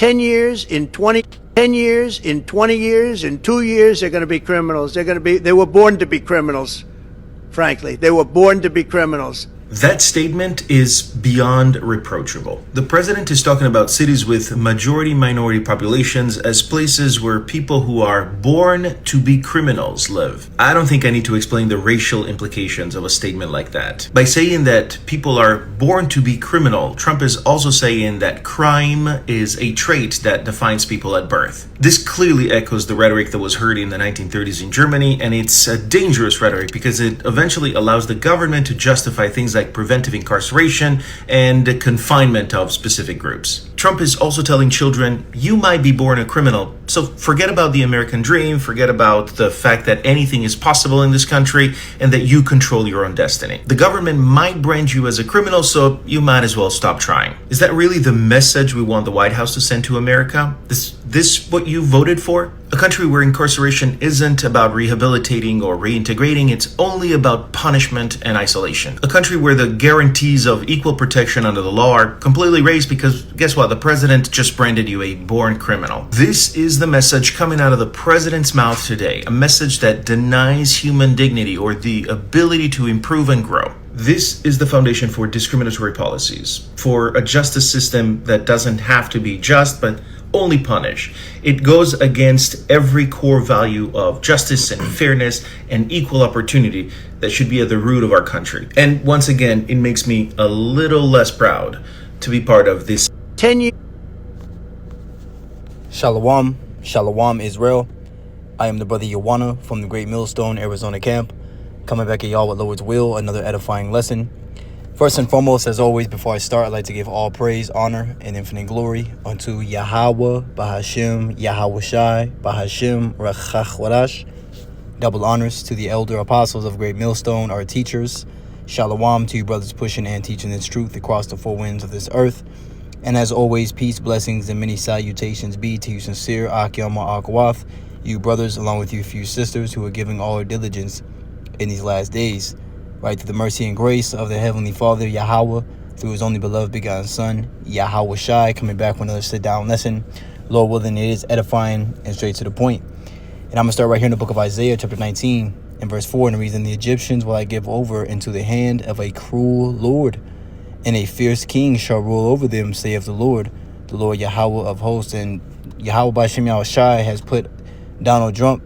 10 years, in 20, 10 years, in 20 years, in 2 years, they're going to be criminals. They were born to be criminals, frankly. They were born to be criminals. That statement is beyond reproachable. The president is talking about cities with majority-minority populations as places where people who are born to be criminals live. I don't think I need to explain the racial implications of a statement like that. By saying that people are born to be criminal, Trump is also saying that crime is a trait that defines people at birth. This clearly echoes the rhetoric that was heard in the 1930s in Germany, and it's a dangerous rhetoric because it eventually allows the government to justify things like preventive incarceration and confinement of specific groups. Trump is also telling children, you might be born a criminal, so forget about the American dream, forget about the fact that anything is possible in this country and that you control your own destiny. The government might brand you as a criminal, so you might as well stop trying. Is that really the message we want the White House to send to America? This what you voted for? A country where incarceration isn't about rehabilitating or reintegrating, it's only about punishment and isolation. A country where the guarantees of equal protection under the law are completely raised because, guess what, the president just branded you a born criminal. This is the message coming out of the president's mouth today, a message that denies human dignity or the ability to improve and grow. This is the foundation for discriminatory policies, for a justice system that doesn't have to be just, but only punish. It goes against every core value of justice and fairness and equal opportunity that should be at the root of our country. And once again, it makes me a little less proud to be part of this 10 years. Shalom, Shalom Israel. I am the brother Yawana from the Great Millstone, Arizona camp, coming back at y'all with Lord's will, another edifying lesson. First and foremost, as always, before I start, I'd like to give all praise, honor, and infinite glory unto Yahweh, Bahashem, Yahweh Shai, Bahashem, Rachach Warash. Double honors to the elder apostles of Great Millstone, our teachers. Shalom to you brothers pushing and teaching this truth across the four winds of this earth. And as always, peace, blessings, and many salutations be to you sincere Akyama Akwath, you brothers, along with you few sisters who are giving all diligence in these last days. Right, through the mercy and grace of the Heavenly Father, Yahweh, through His only beloved begotten Son, Yahweh Shai, coming back with another sit-down lesson. Lord willing, it is edifying and straight to the point. And I'm going to start right here in the book of Isaiah, chapter 19, and verse 4, and the reason the Egyptians will I give over into the hand of a cruel Lord, and a fierce king shall rule over them, saith the Lord Yahweh of hosts. And Yahweh Bashem Yahweh Shai has put Donald Trump,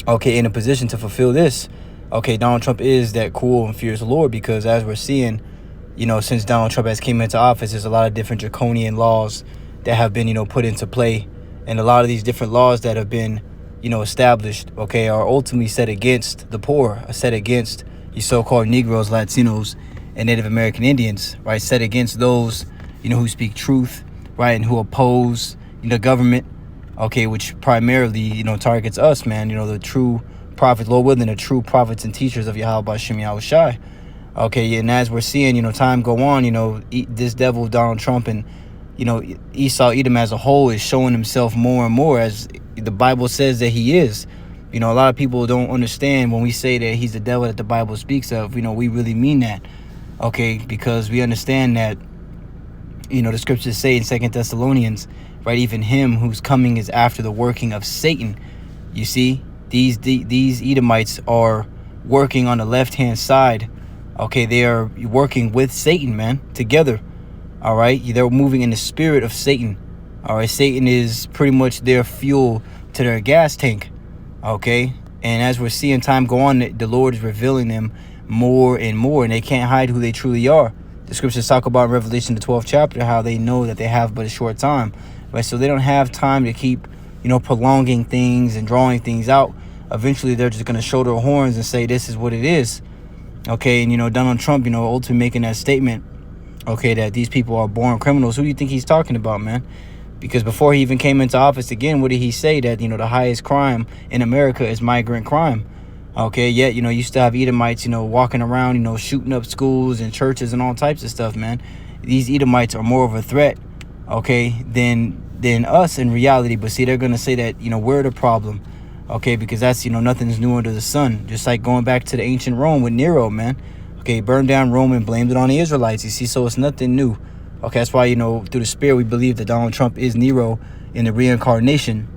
okay, in a position to fulfill this. Okay, Donald Trump is that cruel and fierce Lord because as we're seeing, since Donald Trump has came into office, there's a lot of different draconian laws that have been, put into play. And a lot of these different laws that have been, established, okay, are ultimately set against the poor, are set against you so-called Negroes, Latinos, and Native American Indians, right? Set against those, who speak truth, right, and who oppose the government. Okay, which primarily, targets us, man, the true prophets, Lord willing, the true prophets and teachers of Yahweh Bashem Yahweh Shai. Okay, and as we're seeing, time go on, this devil, Donald Trump, and, Esau, Edom as a whole is showing himself more and more as the Bible says that he is. A lot of people don't understand when we say that he's the devil that the Bible speaks of, we really mean that. Okay, because we understand that, the scriptures say in 2 Thessalonians, right, even him who's coming is after the working of Satan. You see, these Edomites are working on the left-hand side. Okay, they are working with Satan, man, together. All right, they're moving in the spirit of Satan. All right, Satan is pretty much their fuel to their gas tank. Okay, and as we're seeing time go on, the Lord is revealing them more and more, and they can't hide who they truly are. The scriptures talk about in Revelation, the 12th chapter, how they know that they have but a short time. Right, so they don't have time to keep, prolonging things and drawing things out. Eventually, they're just going to show their horns and say, this is what it is. Okay, and, Donald Trump, ultimately making that statement, okay, that these people are born criminals. Who do you think he's talking about, man? Because before he even came into office again, what did he say? That, the highest crime in America is migrant crime. Okay, yet, you still have Edomites, walking around, shooting up schools and churches and all types of stuff, man. These Edomites are more of a threat, okay, than us in reality. But see, they're going to say that, we're the problem, okay, because that's, nothing's new under the sun. Just like going back to the ancient Rome with Nero, man. Okay, burned down Rome and blamed it on the Israelites. You see, so it's nothing new. Okay, that's why, through the Spirit, we believe that Donald Trump is Nero in the reincarnation.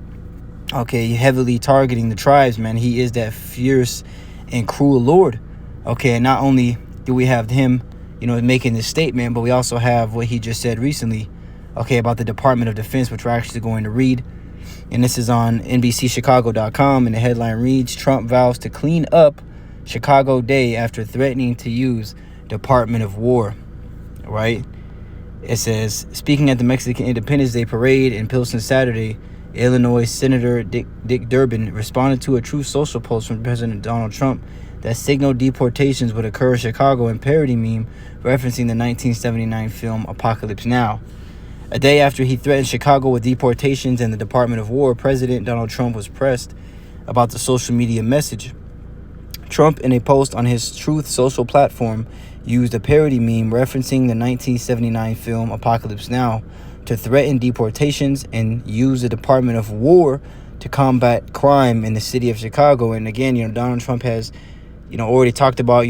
Okay, heavily targeting the tribes, man. He is that fierce and cruel Lord. Okay, and not only do we have him, making this statement, but we also have what he just said recently, okay, about the Department of Defense, which we're actually going to read. And this is on NBCChicago.com, and the headline reads, Trump vows to clean up Chicago day after threatening to use Department of War, right? It says, speaking at the Mexican Independence Day parade in Pilsen Saturday, Illinois Senator Dick Durbin responded to a Truth Social post from President Donald Trump that signaled deportations would occur in Chicago and parody meme referencing the 1979 film Apocalypse Now. A day after he threatened Chicago with deportations and the Department of War, President Donald Trump was pressed about the social media message. Trump, in a post on his Truth Social platform, used a parody meme referencing the 1979 film Apocalypse Now to threaten deportations and use the Department of War to combat crime in the city of Chicago. And again, Donald Trump has, already talked about,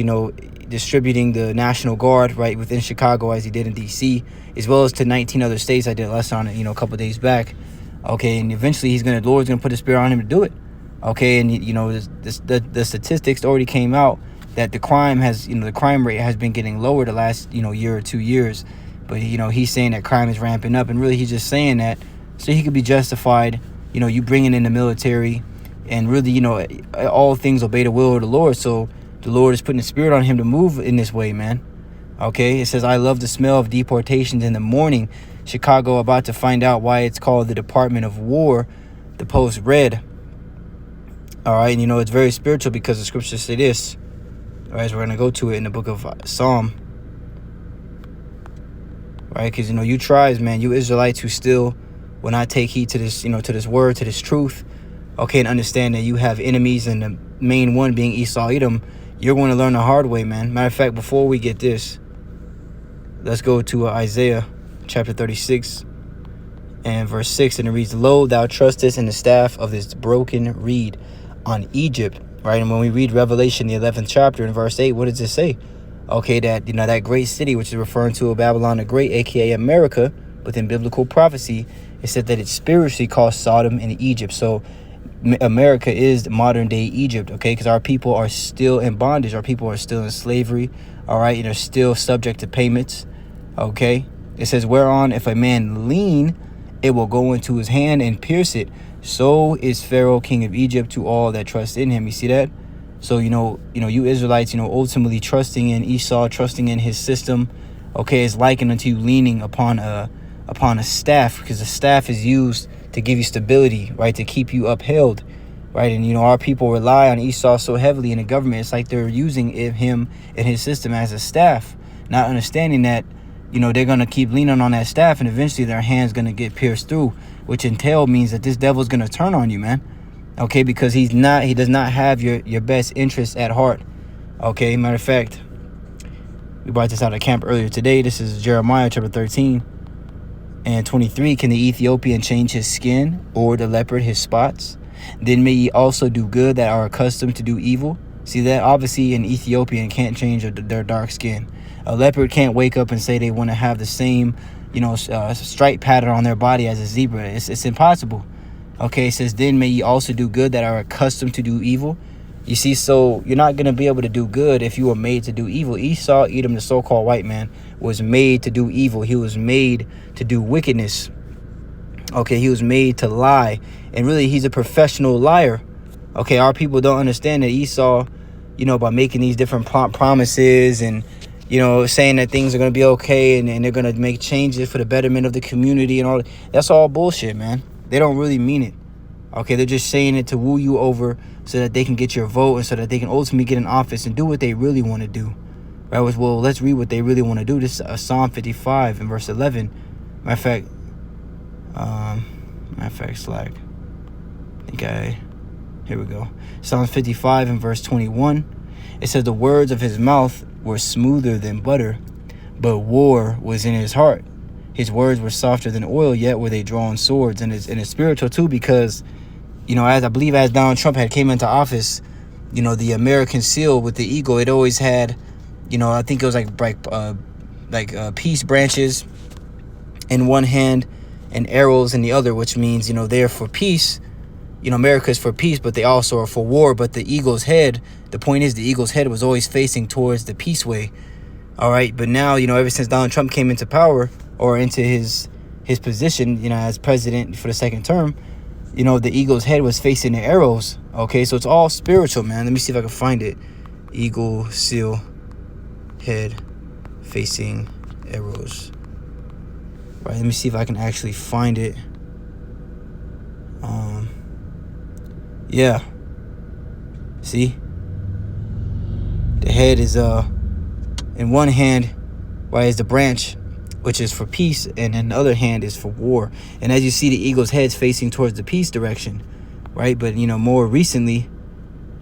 distributing the National Guard right within Chicago as he did in D.C., as well as to 19 other states. I did a lesson on it, a couple of days back. Okay, and eventually the Lord's going to put the Spirit on him to do it. Okay, and the statistics already came out that the crime rate has been getting lower the last year or 2 years. But he's saying that crime is ramping up, and really he's just saying that so he could be justified. You bringing in the military, and really all things obey the will of the Lord. So the Lord is putting the Spirit on him to move in this way, man. Okay, it says, I love the smell of deportations in the morning. Chicago about to find out why it's called the Department of War, the Post read. All right, and it's very spiritual because the scriptures say this. All right, so we're going to go to it in the book of Psalm. Right, because, you tribes, man, you Israelites who still will not take heed to this, to this word, to this truth. Okay, and understand that you have enemies, and the main one being Esau, Edom. You're going to learn the hard way, man. Matter of fact, before we get this, let's go to Isaiah chapter 36 and verse 6, and it reads, Lo, thou trustest in the staff of this broken reed on Egypt, right? And when we read Revelation, the 11th chapter, in verse 8, what does it say? Okay, that, that great city, which is referring to Babylon the Great, a.k.a. America, within biblical prophecy, it said that it's spiritually called Sodom and Egypt. So America is modern-day Egypt, okay, because our people are still in bondage. Our people are still in slavery, all right, and are still subject to payments, okay? It says, whereon if a man lean, it will go into his hand and pierce it. So is Pharaoh, king of Egypt, to all that trust in him. You see that? So, you Israelites, ultimately trusting in Esau, trusting in his system, okay, is likened unto you leaning upon a staff, because the staff is used to give you stability, right, to keep you upheld, right? And, our people rely on Esau so heavily in the government. It's like they're using him and his system as a staff, not understanding that, they're going to keep leaning on that staff, and eventually their hand's going to get pierced through, which means that this devil's going to turn on you, man. Okay, because he does not have your best interests at heart. Okay, matter of fact, we brought this out of camp earlier today. This is Jeremiah chapter 13 and 23. Can the Ethiopian change his skin, or the leopard his spots? Then may ye also do good that are accustomed to do evil. See that? Obviously, an Ethiopian can't change their dark skin. A leopard can't wake up and say they want to have the same, stripe pattern on their body as a zebra. It's impossible. Okay, it says, then may ye also do good that are accustomed to do evil. You see, so you're not going to be able to do good if you were made to do evil. Esau, Edom, the so-called white man, was made to do evil. He was made to do wickedness. Okay, he was made to lie. And really, he's a professional liar. Okay, our people don't understand that Esau, by making these different promises and, saying that things are going to be okay and they're going to make changes for the betterment of the community and all that. That's all bullshit, man. They don't really mean it. Okay, they're just saying it to woo you over so that they can get your vote and so that they can ultimately get in office and do what they really want to do. Right? Well, let's read what they really want to do. This is Psalm 55 and verse 11. Matter of fact, Slack. Here we go. Psalm 55 and verse 21. It says, the words of his mouth were smoother than butter, but war was in his heart. His words were softer than oil, yet were they drawn swords. And it's spiritual too, because, as Donald Trump had came into office, the American seal with the eagle, it always had, I think it was like peace branches, in one hand and arrows in the other, which means, they're for peace. America is for peace, but they also are for war. But the point is the eagle's head was always facing towards the peace way. All right. But now, ever since Donald Trump came into power, or into his position, as president for the second term, the eagle's head was facing the arrows. Okay. So it's all spiritual, man. Let me see if I can find it. Eagle, seal, head facing arrows. Right. Let me see if I can actually find it. Yeah. See? The head is in one hand, right, is the branch, which is for peace, and in the other hand is for war. And as you see, the eagle's head's facing towards the peace direction, right? But more recently,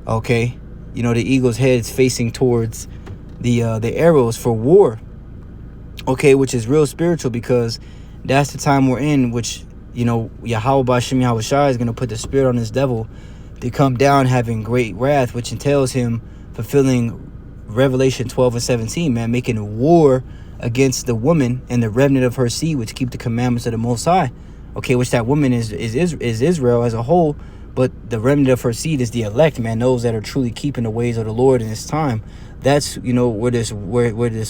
okay, the eagle's head is facing towards the arrows for war. Okay, which is real spiritual, because that's the time we're in, which Yahweh Bashim Yahushua is going to put the spirit on this devil to come down having great wrath, which entails him fulfilling Revelation 12 and 17, man, making war against the woman and the remnant of her seed, which keep the commandments of the Most High. Okay, which that woman is Israel as a whole, but the remnant of her seed is the elect, man, those that are truly keeping the ways of the Lord in this time. That's where this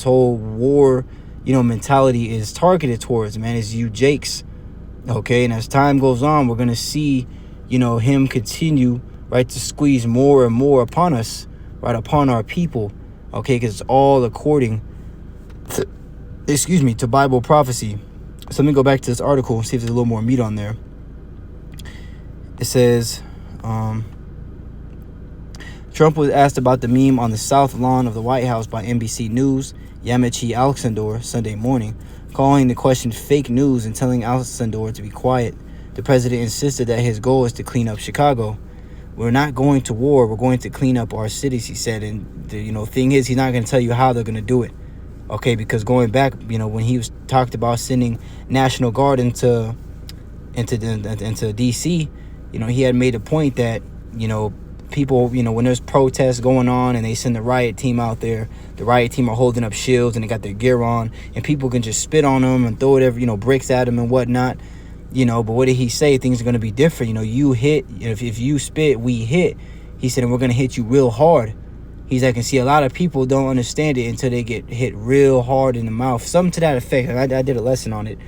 whole war mentality is targeted towards, man, is you Jakes. Okay, and as time goes on, we're gonna see him continue, right, to squeeze more and more upon us, right, upon our people. Okay, because it's all according to Bible prophecy. So let me go back to this article and see if there's a little more meat on there. It says Trump was asked about the meme on the south lawn of the White House by NBC News' Yamiche Alcindor Sunday morning, calling the question fake news and telling Alcindor to be quiet. The president insisted that his goal is to clean up Chicago. We're not going to war. We're going to clean up our cities, he said. And the thing is, he's not going to tell you how they're going to do it. Okay, because going back, when he was talked about sending National Guard into D.C., he had made a point that people, when there's protests going on and they send the riot team out there, the riot team are holding up shields and they got their gear on, and people can just spit on them and throw whatever, bricks at them and whatnot. But what did he say? Things are going to be different. You hit, if you spit, we hit. He said, and we're going to hit you real hard. He's like, and see, a lot of people don't understand it until they get hit real hard in the mouth. Something to that effect. I did a lesson on it.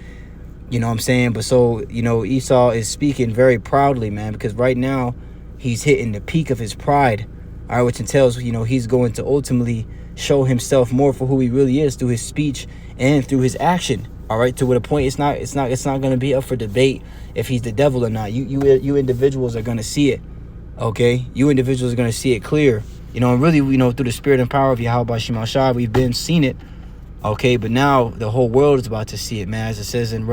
You know what I'm saying? But so, Esau is speaking very proudly, man, because right now he's hitting the peak of his pride. All right, which entails, he's going to ultimately show himself more for who he really is through his speech and through his action. All right, to the point it's not going to be up for debate if he's the devil or not. You individuals are going to see it. Okay, you individuals are going to see it clear. And really, through the spirit and power of Yahweh Shema Shah, we've been seen it. Okay, but now the whole world is about to see it, man. As it says in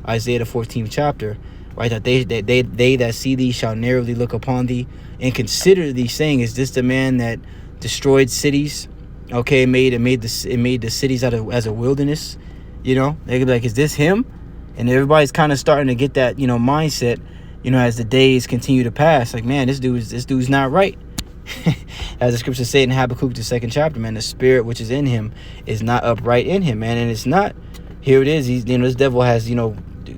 Isaiah the 14th chapter, right? That they that see thee shall narrowly look upon thee and consider thee, saying, is this the man that destroyed cities? Okay, made the cities out of as a wilderness. They could be like, is this him? And everybody's kind of starting to get that, mindset, as the days continue to pass. Like, man, this dude's not right. As the scriptures say in Habakkuk, the 2nd chapter, man, the spirit which is in him is not upright in him, man. And it's not. Here it is. He's, this devil has,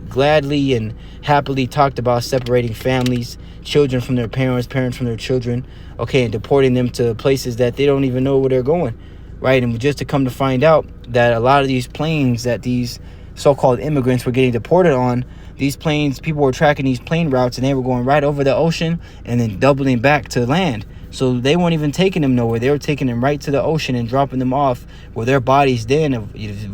gladly and happily talked about separating families, children from their parents, parents from their children, okay, and deporting them to places that they don't even know where they're going. Right, and just to come to find out that a lot of these planes that these so-called immigrants were getting deported on, these planes, people were tracking these plane routes and they were going right over the ocean and then doubling back to land. So they weren't even taking them nowhere. They were taking them right to the ocean and dropping them off where their bodies then,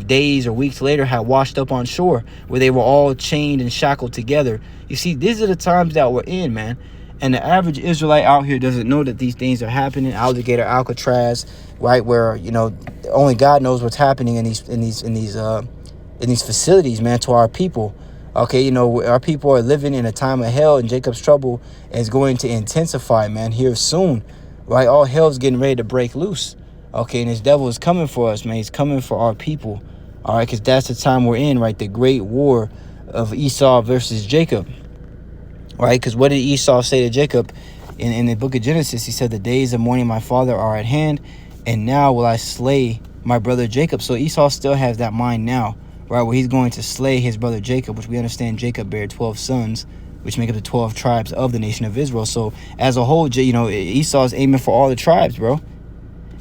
days or weeks later, had washed up on shore, where they were all chained and shackled together. You see, these are the times that we're in, man. And the average Israelite out here doesn't know that these things are happening. Alligator, Alcatraz, right, where only God knows what's happening in these facilities, man, to our people. Okay, our people are living in a time of hell, and Jacob's trouble is going to intensify, man, here soon. Right, all hell's getting ready to break loose. Okay, and this devil is coming for us, man. He's coming for our people. All right, because that's the time we're in, right? The great war of Esau versus Jacob. Right, because what did Esau say to Jacob in the book of Genesis? He said, the days of mourning my father are at hand, and now will I slay my brother Jacob. So Esau still has that mind now, right, where he's going to slay his brother Jacob, which we understand Jacob bare 12 sons, which make up the 12 tribes of the nation of Israel. So as a whole, Esau's aiming for all the tribes, bro.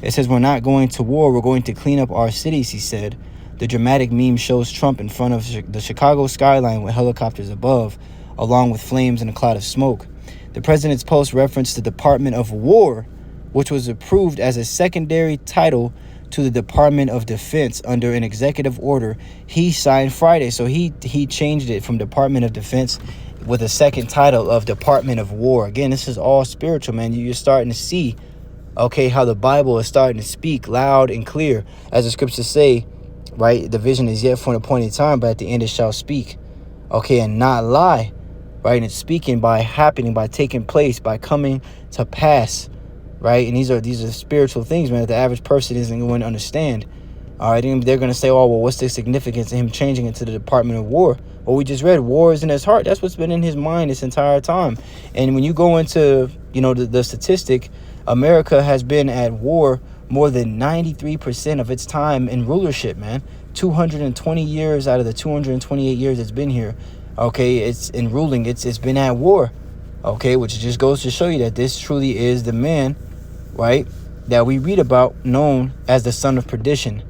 It says, we're not going to war, we're going to clean up our cities, he said. The dramatic meme shows Trump in front of the Chicago skyline with helicopters above, along with flames and a cloud of smoke. The president's post referenced the Department of War, which was approved as a secondary title to the Department of Defense under an executive order he signed Friday. So he changed it from Department of Defense with a second title of Department of War. Again, this is all spiritual, man. You're starting to see, okay, how the Bible is starting to speak loud and clear. As the scriptures say, right, the vision is yet for an appointed time, but at the end it shall speak, okay, and not lie, right? And it's speaking by happening, by taking place, by coming to pass, right? And these are spiritual things, man, that the average person isn't going to understand. All right, and they're going to say, oh, well, what's the significance of him changing it to the Department of War? Well, we just read, war is in his heart. That's what's been in his mind this entire time. And when you go into, the statistic, America has been at war more than 93% of its time in rulership, man. 220 years out of the 228 years it's been here, okay, it's in ruling, it's been at war, okay, which just goes to show you that this truly is the man, right, that we read about, known as the son of perdition.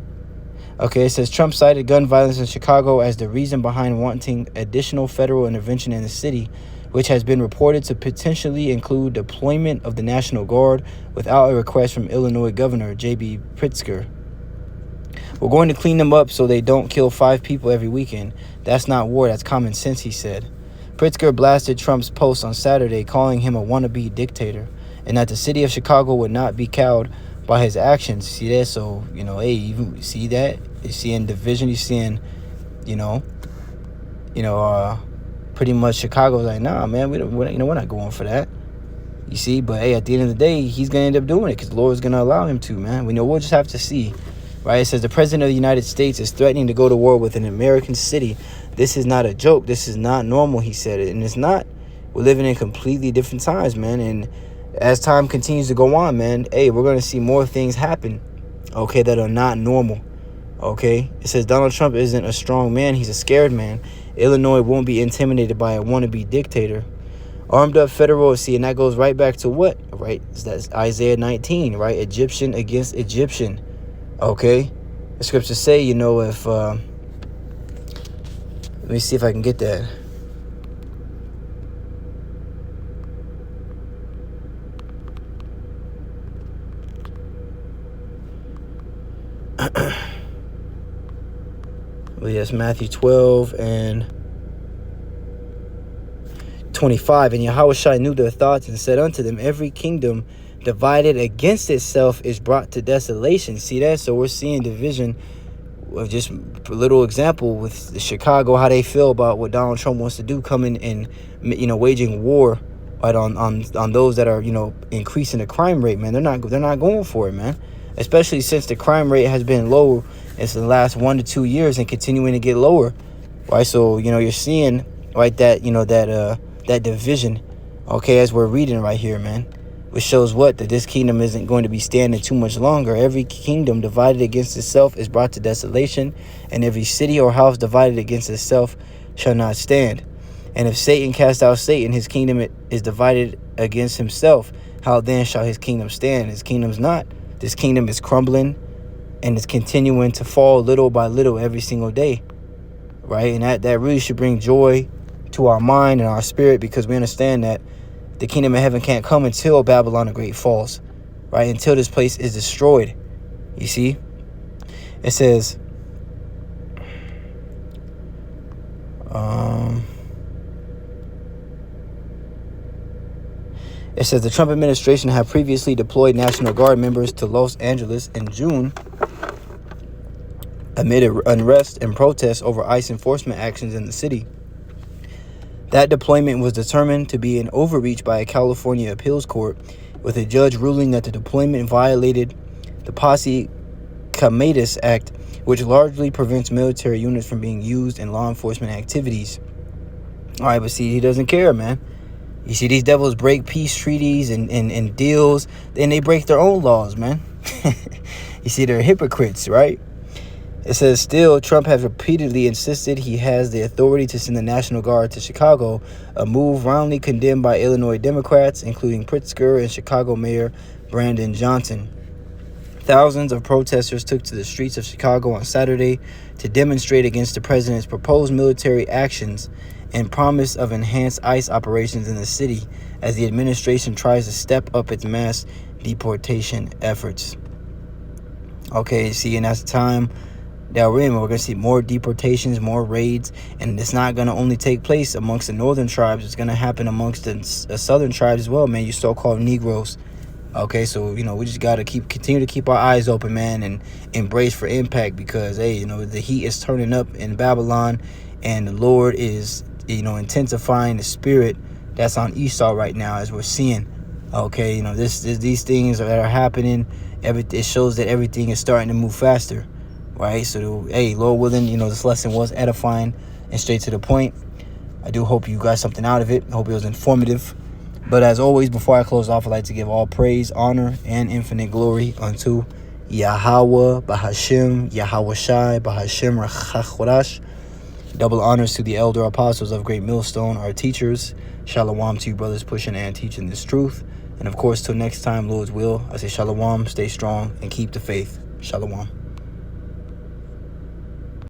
Okay, it says Trump cited gun violence in Chicago as the reason behind wanting additional federal intervention in the city, which has been reported to potentially include deployment of the National Guard without a request from Illinois Governor J.B. Pritzker. We're going to clean them up so they don't kill 5 people every weekend. That's not war, that's common sense, he said. Pritzker blasted Trump's post on Saturday, calling him a wannabe dictator, and that the city of Chicago would not be cowed by his actions. See that? So, hey, you see that? You're seeing division, you're seeing, pretty much Chicago's like, nah, man, we're not going for that. You see, but hey, at the end of the day, he's gonna end up doing it because the Lord's gonna allow him to, man. We'll just have to see, right? It says the president of the United States is threatening to go to war with an American city. This is not a joke. This is not normal, he said it, and it's not. We're living in completely different times, man. And as time continues to go on, man, hey, we're gonna see more things happen, okay, that are not normal. Okay, it says Donald Trump isn't a strong man, he's a scared man. Illinois won't be intimidated by a wannabe dictator. Armed up federal, see, and that goes right back to what, right? That's Isaiah 19, right? Egyptian against Egyptian. Okay, the scriptures say, if let me see if I can get that. Well, yes, Matthew 12 and 25. And Yahushua knew their thoughts and said unto them, every kingdom divided against itself is brought to desolation. See that? So we're seeing division. Just a little example with Chicago, how they feel about what Donald Trump wants to do, coming and waging war, right, on those that are increasing the crime rate, man. They're not going for it, man. Especially since the crime rate has been low in the last 1 to 2 years and continuing to get lower, right? So you're seeing, right, that that division, okay, as we're reading right here, man, which shows what, that this kingdom isn't going to be standing too much longer. Every kingdom divided against itself is brought to desolation, and every city or house divided against itself shall not stand. And if Satan cast out Satan, his kingdom is divided against himself. How then shall his kingdom stand? His kingdom's not. This kingdom is crumbling, and it's continuing to fall little by little every single day, right? And that really should bring joy to our mind and our spirit, because we understand that the kingdom of heaven can't come until Babylon the Great falls, right? Until this place is destroyed. You see? It says, the Trump administration had previously deployed National Guard members to Los Angeles in June amid unrest and protests over ICE enforcement actions in the city. That deployment was determined to be an overreach by a California appeals court, with a judge ruling that the deployment violated the Posse Comitatus Act, which largely prevents military units from being used in law enforcement activities. All right, but see, he doesn't care, man. You see, these devils break peace treaties and deals, and they break their own laws, man. You see, they're hypocrites, right? It says, still, Trump has repeatedly insisted he has the authority to send the National Guard to Chicago, a move roundly condemned by Illinois Democrats, including Pritzker and Chicago Mayor Brandon Johnson. Thousands of protesters took to the streets of Chicago on Saturday to demonstrate against the president's proposed military actions and promise of enhanced ICE operations in the city as the administration tries to step up its mass deportation efforts. Okay, see, and that's the time that we're in. We're going to see more deportations, more raids, and it's not going to only take place amongst the northern tribes. It's going to happen amongst the southern tribes as well, man. You so-called Negroes. Okay, so, we just got to continue to keep our eyes open, man, and embrace for impact because, hey, the heat is turning up in Babylon, and the Lord is, intensifying the spirit that's on Esau right now, as we're seeing. Okay, these things that are happening, it shows that everything is starting to move faster, right? So, hey, Lord willing, this lesson was edifying and straight to the point. I do hope you got something out of it. I hope it was informative. But as always, before I close off, I'd like to give all praise, honor, and infinite glory unto Yahweh, Bahashim, Yahweh Shai, Bahashim, Rachachorash. Double honors to the elder apostles of Great Millstone, our teachers. Shalom to you brothers pushing and teaching this truth. And of course, till next time, Lord's will, I say shalom, stay strong, and keep the faith. Shalom.